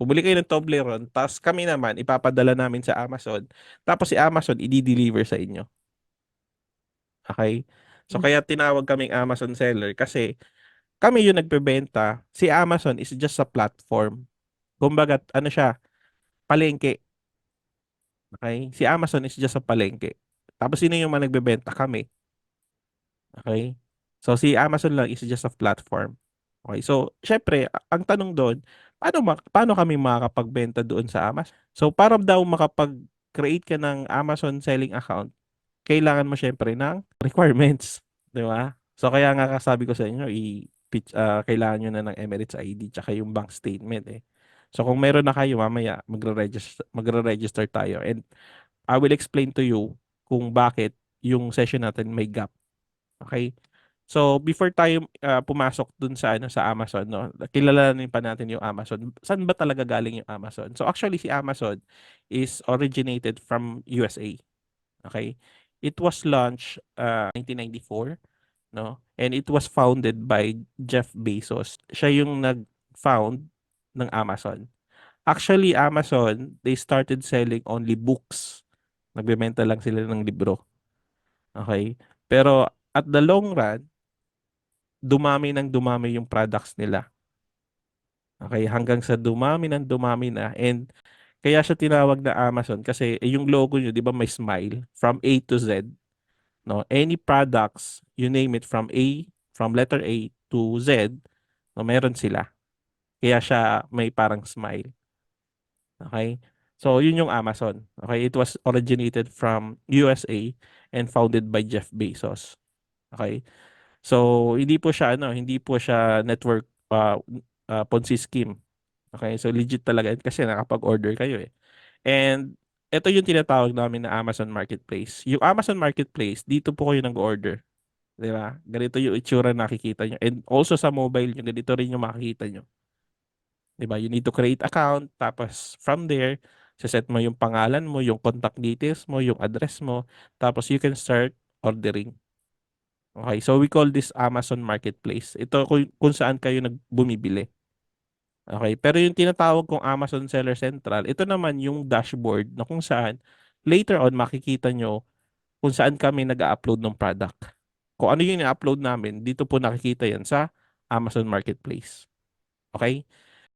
Bumili kayo ng Toblerone, tapos kami naman ipapadala namin sa Amazon, tapos si Amazon i-deliver sa inyo. Okay? So Mm. kaya tinawag kaming Amazon seller kasi kami yung nagbebenta, si Amazon is just a platform. Kumbaga, ano siya, palengke. Okay? Si Amazon is just a palengke. Tapos sino yung mga nagbebenta? Kami. Okay? So si Amazon lang is just a platform. Okay? So, syempre, ang tanong doon, paano kami makakapagbenta doon sa Amazon? So, para daw makapag-create ka ng Amazon selling account, kailangan mo syempre ng requirements, di ba? So kaya nga kasabi ko sa inyo, kailangan nyo na ng Emirates ID tsaka yung bank statement eh. So kung meron na kayo, mamaya magre-register tayo and I will explain to you kung bakit yung session natin may gap. Okay? So before tayo pumasok dun sa sa Amazon, no, kilalanin pa natin yung Amazon. Saan ba talaga galing yung Amazon? So actually si Amazon is originated from USA. Okay? It was launched 1994, no? And it was founded by Jeff Bezos. Siya yung nag-found ng Amazon. Actually, Amazon, they started selling only books. Nagbebenta lang sila ng libro. Okay? Pero at the long run, dumami ng dumami yung products nila. Okay? Hanggang sa dumami ng dumami na. And kaya siya tinawag na Amazon kasi yung logo nyo, di ba may smile? From A to Z. No, any products, you name it from letter A to Z, no, meron sila. Kaya siya may parang smile. Okay? So, yun yung Amazon. Okay? It was originated from USA and founded by Jeff Bezos. Okay? So, hindi po siya network Ponzi scheme. Okay? So, legit talaga kasi nakapag-order kayo eh. And ito yung tinatawag namin na Amazon Marketplace. Yung Amazon Marketplace, dito po kayo nag-order. Di ba? Ganito yung itsura na nakikita nyo. And also sa mobile nyo, ganito rin yung makikita nyo. Di ba? You need to create account. Tapos from there, set mo yung pangalan mo, yung contact details mo, yung address mo. Tapos you can start ordering. Okay, so we call this Amazon Marketplace. Ito kung saan kayo nagbumibili. Okay, pero yung tinatawag kong Amazon Seller Central, ito naman yung dashboard na kung saan later on makikita nyo kung saan kami nag-upload ng product. Kung ano yung i-upload namin, dito po nakikita yan sa Amazon Marketplace. Okay?